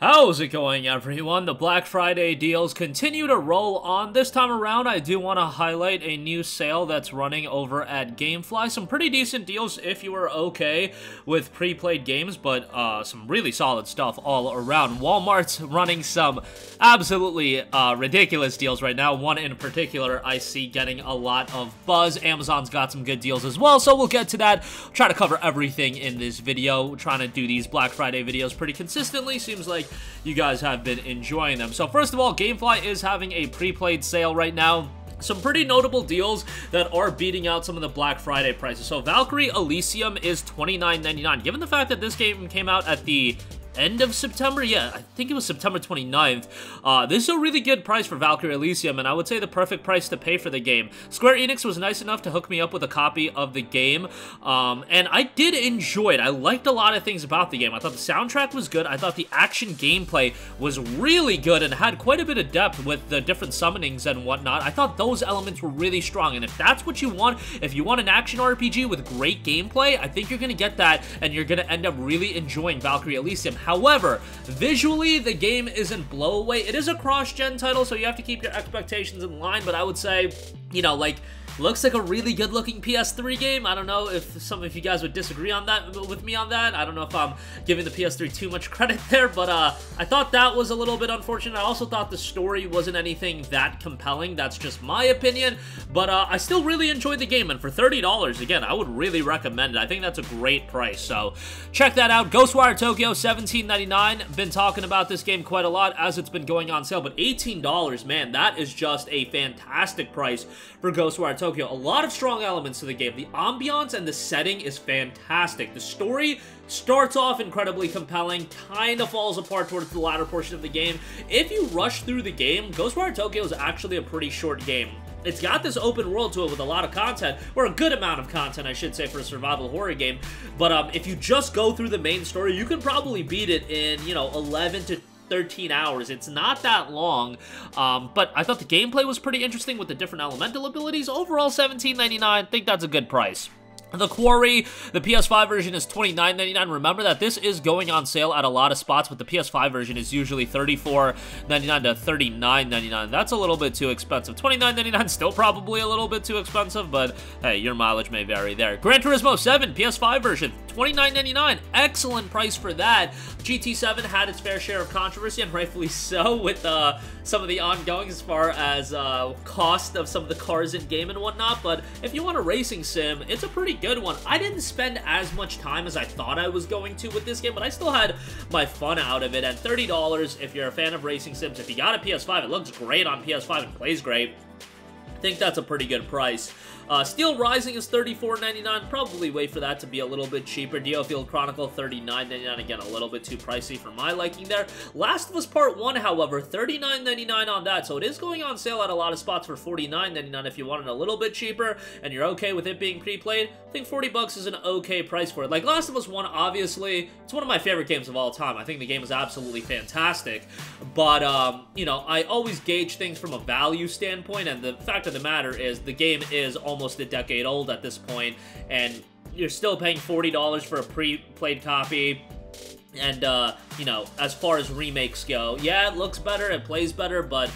How's it going, everyone? The Black Friday deals continue to roll on. This time around, I do want to highlight a new sale that's running over at Gamefly. Some pretty decent deals if you are okay with pre-played games, but some really solid stuff all around. Walmart's running some absolutely ridiculous deals right now. One in particular I see getting a lot of buzz. Amazon's got some good deals as well, so we'll get to that. We'll try to cover everything in this video. We're trying to do these Black Friday videos pretty consistently. Seems like you guys have been enjoying them. So first of all, Gamefly is having a pre-played sale right now. Some pretty notable deals that are beating out some of the Black Friday prices. So Valkyrie Elysium is $29.99. Given the fact that this game came out at the end of September? Yeah, I think it was September 29th. This is a really good price for Valkyrie Elysium, and I would say the perfect price to pay for the game. Square Enix was nice enough to hook me up with a copy of the game, and I did enjoy it. I liked a lot of things about the game. I thought the soundtrack was good. I thought the action gameplay was really good and had quite a bit of depth with the different summonings and whatnot. I thought those elements were really strong, and if that's what you want, if you want an action RPG with great gameplay, I think you're going to get that, and you're going to end up really enjoying Valkyrie Elysium. However, visually, the game isn't blow away. It is a cross-gen title, so you have to keep your expectations in line, but I would say, you know, like, looks like a really good-looking PS3 game. I don't know if some of you guys would disagree on that with me on that. I don't know if I'm giving the PS3 too much credit there, but I thought that was a little bit unfortunate. I also thought the story wasn't anything that compelling. That's just my opinion, but I still really enjoyed the game, and for $30, again, I would really recommend it. I think that's a great price, so check that out. Ghostwire Tokyo, $17.99. Been talking about this game quite a lot as it's been going on sale, but $18, man, that is just a fantastic price for Ghostwire Tokyo. A lot of strong elements to the game. The ambiance and the setting is fantastic. The story starts off incredibly compelling, kind of falls apart towards the latter portion of the game. If you rush through the game, Ghostwire Tokyo is actually a pretty short game. It's got this open world to it with a lot of content, or a good amount of content, I should say, for a survival horror game. But if you just go through the main story, you can probably beat it in, you know, 11 to 13 hours. It's not that long, but I thought the gameplay was pretty interesting with the different elemental abilities. Overall, $17.99. I think that's a good price. The Quarry, the PS5 version is $29.99. Remember that this is going on sale at a lot of spots, but the PS5 version is usually $34.99 to $39.99. That's a little bit too expensive. $29.99, still probably a little bit too expensive, but hey, your mileage may vary there. Gran Turismo 7, PS5 version, $29.99. Excellent price for that. GT7 had its fair share of controversy, and rightfully so, with some of the ongoing as far as cost of some of the cars in game and whatnot, but if you want a racing sim, it's a pretty good one. I didn't spend as much time as I thought I was going to with this game, but I still had my fun out of it. At $30, if you're a fan of racing sims, if you got a PS5, it looks great on PS5 and plays great. I think that's a pretty good price. Steel Rising is $34.99. Probably wait for that to be a little bit cheaper. Diofield Chronicle, $39.99. Again, a little bit too pricey for my liking there. Last of Us Part 1, however, $39.99 on that. So it is going on sale at a lot of spots for $49.99 if you want it a little bit cheaper and you're okay with it being pre-played. I think $40 is an okay price for it. Like Last of Us 1, obviously, it's one of my favorite games of all time. I think the game is absolutely fantastic. But, you know, I always gauge things from a value standpoint, and the fact of the matter is the game is almost a decade old at this point, and you're still paying $40 for a pre-played copy. And you know, as far as remakes go, yeah, it looks better, it plays better, but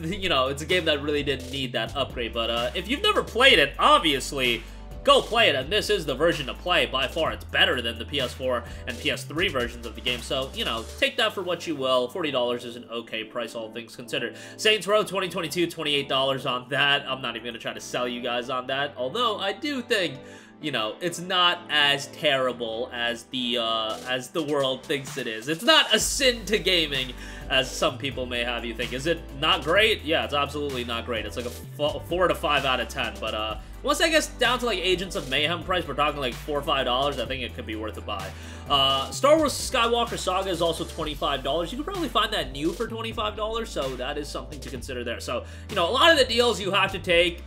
you know, it's a game that really didn't need that upgrade. But if you've never played it, obviously go play it, and this is the version to play. By far, it's better than the PS4 and PS3 versions of the game, so, you know, take that for what you will. $40 is an okay price, all things considered. Saints Row 2022, $28 on that. I'm not even going to try to sell you guys on that, although I do think, you know, it's not as terrible as the world thinks it is. It's not a sin to gaming, as some people may have you think. Is it not great? Yeah, it's absolutely not great. It's like a 4 to 5 out of 10, but once I guess down to like Agents of Mayhem price, we're talking like $4 or $5, I think it could be worth a buy. Star Wars Skywalker Saga is also $25. You could probably find that new for $25, so that is something to consider there. So, you know, a lot of the deals you have to take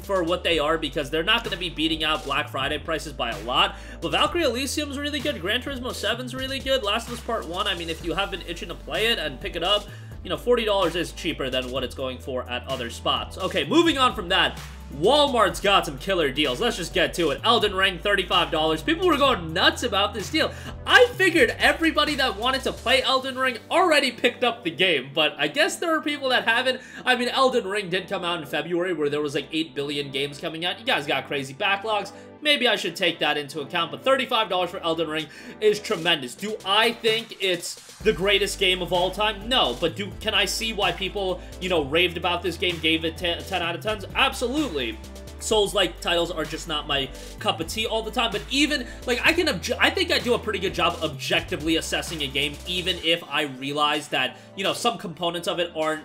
for what they are, because they're not going to be beating out Black Friday prices by a lot. But Valkyrie Elysium's really good. Gran Turismo 7's really good. Last of Us Part 1, I mean, if you have been itching to play it and pick it up, you know, $40 is cheaper than what it's going for at other spots. Okay, moving on from that. Walmart's got some killer deals. Let's just get to it. Elden Ring, $35. People were going nuts about this deal. I figured everybody that wanted to play Elden Ring already picked up the game, but I guess there are people that haven't. I mean, Elden Ring did come out in February where there was like 8 billion games coming out. You guys got crazy backlogs. Maybe I should take that into account, but $35 for Elden Ring is tremendous. Do I think it's the greatest game of all time? No, but can I see why people, you know, raved about this game, gave it 10 out of 10s? Absolutely. Souls-like titles are just not my cup of tea all the time, but even, like, I think I do a pretty good job objectively assessing a game, even if I realize that, you know, some components of it aren't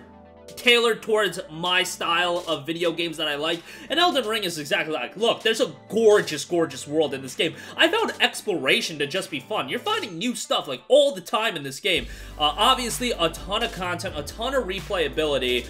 tailored towards my style of video games that I like. And Elden Ring is exactly like, look, there's a gorgeous, gorgeous world in this game. I found exploration to just be fun. You're finding new stuff, like, all the time in this game. Obviously, a ton of content, a ton of replayability.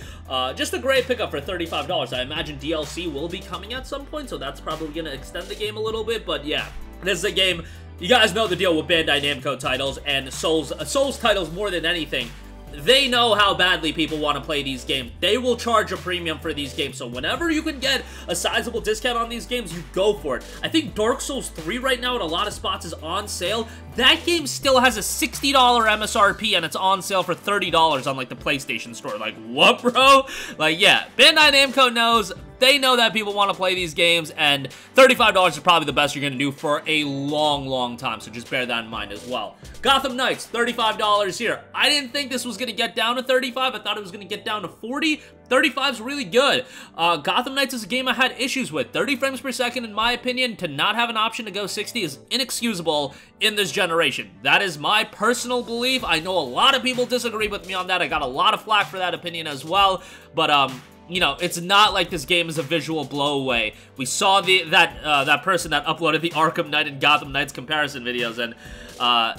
Just a great pickup for $35. I imagine DLC will be coming at some point, so that's probably going to extend the game a little bit, but yeah, this is a game. You guys know the deal with Bandai Namco titles and Souls titles more than anything. They know how badly people want to play these games. They will charge a premium for these games, so whenever you can get a sizable discount on these games, you go for it. I think Dark Souls 3 right now in a lot of spots is on sale. That game still has a $60 MSRP, and it's on sale for $30 on, like, the PlayStation Store. Like, what, bro? Like, yeah, Bandai Namco knows. They know that people want to play these games, and $35 is probably the best you're going to do for a long, long time, so just bear that in mind as well. Gotham Knights, $35 here. I didn't think this was going to get down to $35. I thought it was going to get down to $40. $35 is really good. Gotham Knights is a game I had issues with. 30 frames per second, in my opinion, to not have an option to go 60 is inexcusable in this generation. That is my personal belief. I know a lot of people disagree with me on that. I got a lot of flack for that opinion as well, but, you know, it's not like this game is a visual blowaway. We saw that person that uploaded the Arkham Knight and Gotham Knights comparison videos, and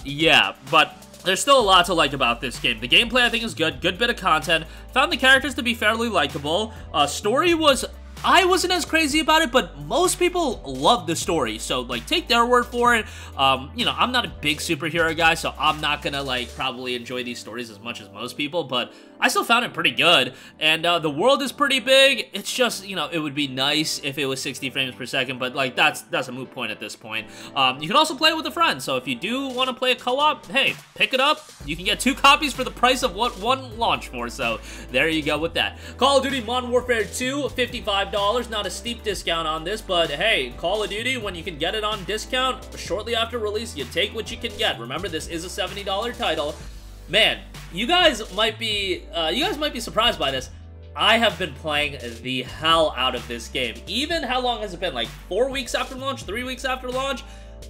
yeah, but there's still a lot to like about this game. The gameplay, I think, is good. Good bit of content. Found the characters to be fairly likable. Story was... I wasn't as crazy about it, but most people love the story, so, like, take their word for it. You know, I'm not a big superhero guy, so I'm not gonna, like, probably enjoy these stories as much as most people, but I still found it pretty good, and the world is pretty big. It's just, you know, it would be nice if it was 60 frames per second, but, like, that's a moot point at this point. You can also play it with a friend, so if you do want to play a co-op, hey, pick it up. You can get 2 copies for the price of what one launched for, so there you go with that. Call of Duty Modern Warfare 2, $55. Not a steep discount on this, but hey, Call of Duty, when you can get it on discount shortly after release, you take what you can get. Remember, this is a $70 title. Man, you guys might be surprised by this. I have been playing the hell out of this game. Even, how long has it been? Like 4 weeks after launch? 3 weeks after launch?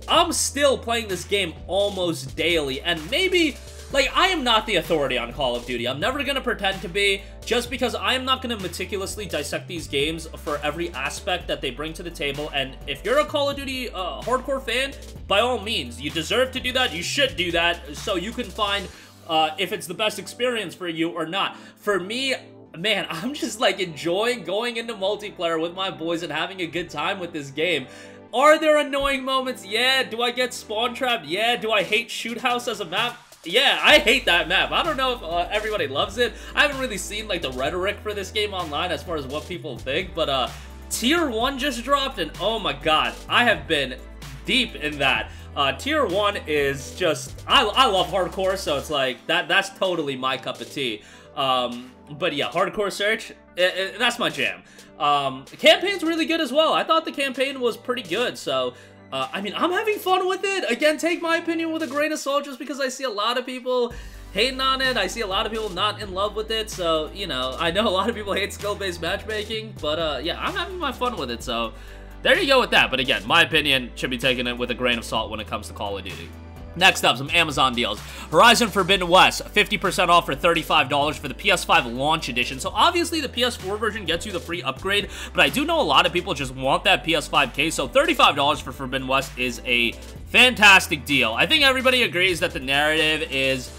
I'm still playing this game almost daily, and maybe... like, I am not the authority on Call of Duty. I'm never going to pretend to be, just because I am not going to meticulously dissect these games for every aspect that they bring to the table. And if you're a Call of Duty hardcore fan, by all means, you deserve to do that. You should do that, so you can find if it's the best experience for you or not. For me, man, I'm just, like, enjoying going into multiplayer with my boys and having a good time with this game. Are there annoying moments? Yeah. Do I get spawn trapped? Yeah. Do I hate Shoot House as a map? Yeah, I hate that map. I don't know if everybody loves it. I haven't really seen, like, the rhetoric for this game online as far as what people think, but Tier 1 just dropped, and oh my god, I have been deep in that. Tier 1 is just... I love hardcore, so it's like, that's totally my cup of tea. But yeah, Hardcore Search, that's my jam. The campaign's really good as well. I thought the campaign was pretty good, so... I mean, I'm having fun with it. Again, take my opinion with a grain of salt, just because I see a lot of people hating on it. I see a lot of people not in love with it, so, you know, I know a lot of people hate skill-based matchmaking, but, yeah, I'm having my fun with it, so there you go with that. But again, my opinion should be taken with a grain of salt when it comes to Call of Duty. Next up, some Amazon deals. Horizon Forbidden West, 50% off for $35 for the PS5 launch edition. So obviously the PS4 version gets you the free upgrade, but I do know a lot of people just want that PS5 case, so $35 for Forbidden West is a fantastic deal. I think everybody agrees that the narrative is,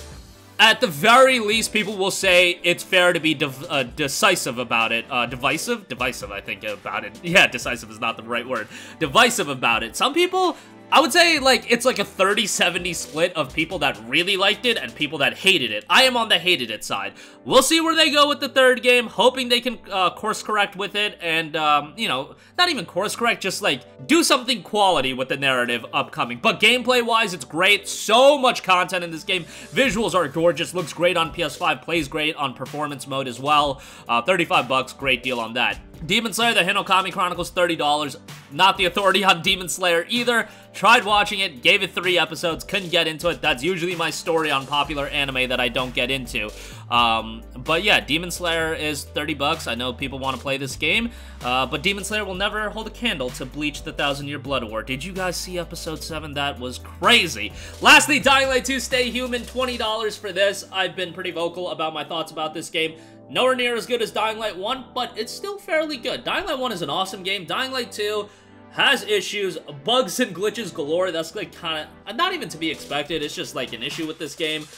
at the very least, people will say it's fair to be decisive about it. Divisive? Divisive, I think, about it. Yeah, decisive is not the right word. Divisive about it. Some people I would say, like, it's like a 30-70 split of people that really liked it and people that hated it. I am on the hated it side. We'll see where they go with the third game, hoping they can course correct with it and, you know, not even course correct, just, like, do something quality with the narrative upcoming. But gameplay-wise, it's great. So much content in this game. Visuals are gorgeous, looks great on PS5, plays great on performance mode as well. 35 bucks, great deal on that. Demon Slayer, the Hinokami Chronicles, $30. Not the authority on Demon Slayer either. Tried watching it, gave it 3 episodes, couldn't get into it. That's usually my story on popular anime that I don't get into. But yeah, Demon Slayer is 30 bucks. I know people want to play this game, but Demon Slayer will never hold a candle to Bleach the 1,000-Year Blood War. Did you guys see episode 7? That was crazy. Lastly, Dying Light 2 Stay Human, $20 for this. I've been pretty vocal about my thoughts about this game. Nowhere near as good as Dying Light 1, but it's still fairly good. Dying Light 1 is an awesome game. Dying Light 2 has issues, bugs and glitches galore. That's like kind of not even to be expected. It's just like an issue with this game.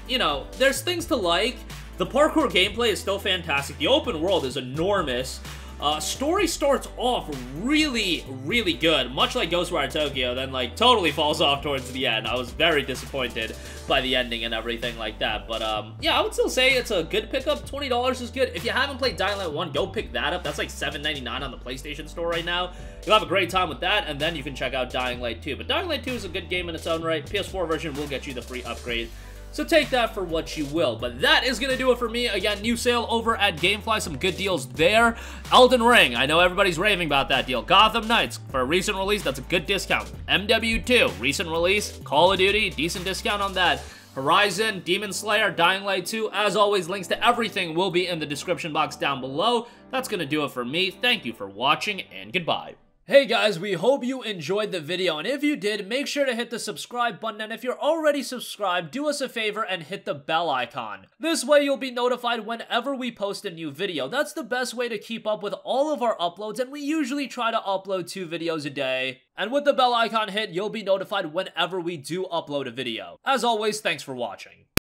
You know, there's things to like. The parkour gameplay is still fantastic. The open world is enormous. Story starts off really, really good, much like Ghostwire Tokyo, then like totally falls off towards the end. I was very disappointed by the ending and everything like that, but yeah, I would still say it's a good pickup. $20 is good. If you haven't played Dying Light 1, go pick that up. That's like $7.99 on the PlayStation Store right now. You'll have a great time with that, and then you can check out Dying Light 2. But Dying Light 2 is a good game in its own right. PS4 version will get you the free upgrade. So take that for what you will. But that is going to do it for me. Again, new sale over at Gamefly. Some good deals there. Elden Ring. I know everybody's raving about that deal. Gotham Knights. For a recent release, that's a good discount. MW2. Recent release. Call of Duty. Decent discount on that. Horizon, Demon Slayer, Dying Light 2. As always, links to everything will be in the description box down below. That's going to do it for me. Thank you for watching, and goodbye. Hey guys, we hope you enjoyed the video, and if you did, make sure to hit the subscribe button, and if you're already subscribed, do us a favor and hit the bell icon. This way you'll be notified whenever we post a new video. That's the best way to keep up with all of our uploads, and we usually try to upload 2 videos a day. And with the bell icon hit, you'll be notified whenever we do upload a video. As always, thanks for watching.